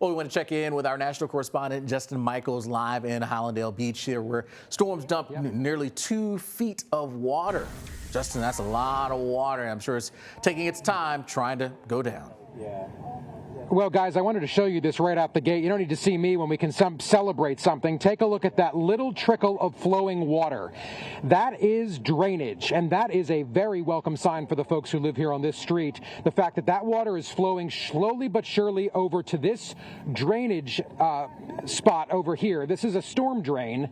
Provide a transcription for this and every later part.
Well, we want to check in with our national correspondent, Justin Michaels, live in Hallandale Beach here, where storms dumped nearly 2 feet of water. Justin, that's a lot of water. I'm sure it's taking its time trying to go down. Yeah. Well, guys, I wanted to show you this right out the gate. You don't need to see me when we can celebrate something. Take a look at that little trickle of flowing water. That is drainage, and that is a very welcome sign for the folks who live here on this street. The fact that that water is flowing slowly but surely over to this drainage spot over here. This is a storm drain,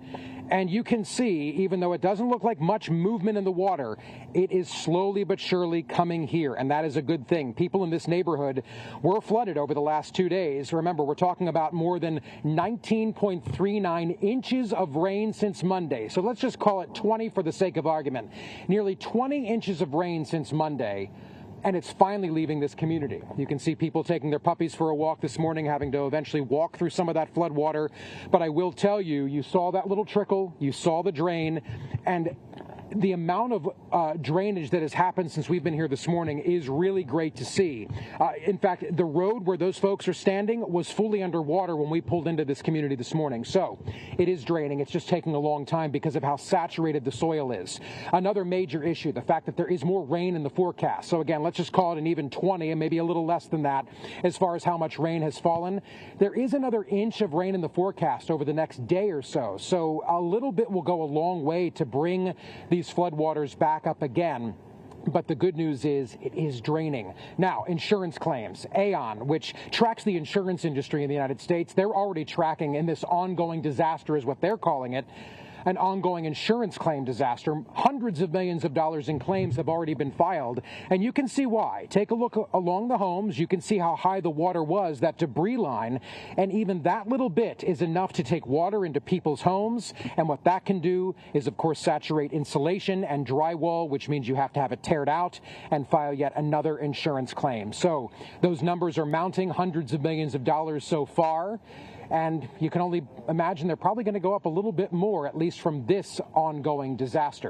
and you can see, even though it doesn't look like much movement in the water, it is slowly but surely coming here, and that is a good thing. People in this neighborhood were flooded over the last 2 days. Remember, we're talking about more than 19.39 inches of rain since Monday. So let's just call it 20 for the sake of argument. Nearly 20 inches of rain since Monday, and it's finally leaving this community. You can see people taking their puppies for a walk this morning, having to eventually walk through some of that flood water. But I will tell you, you saw that little trickle, you saw the drain, and the amount of drainage that has happened since we've been here this morning is really great to see. In fact, the road where those folks are standing was fully underwater when we pulled into this community this morning. So it is draining. It's just taking a long time because of how saturated the soil is. Another major issue, the fact that there is more rain in the forecast. So again, let's just call it an even 20 and maybe a little less than that as far as how much rain has fallen. There is another inch of rain in the forecast over the next day or so. So a little bit will go a long way to bring these floodwaters back up again. But the good news is it is draining. Now, insurance claims. Aon, which tracks the insurance industry in the United States, they're already tracking in this ongoing disaster, is what they're calling it, an ongoing insurance claim disaster. Hundreds of millions of dollars in claims have already been filed, and you can see why. Take a look along the homes. You can see how high the water was, that debris line, and even that little bit is enough to take water into people's homes, and what that can do is, of course, saturate insulation and drywall, which means you have to have it teared out and file yet another insurance claim. So those numbers are mounting, hundreds of millions of dollars so far. And you can only imagine they're probably going to go up a little bit more, at least from this ongoing disaster.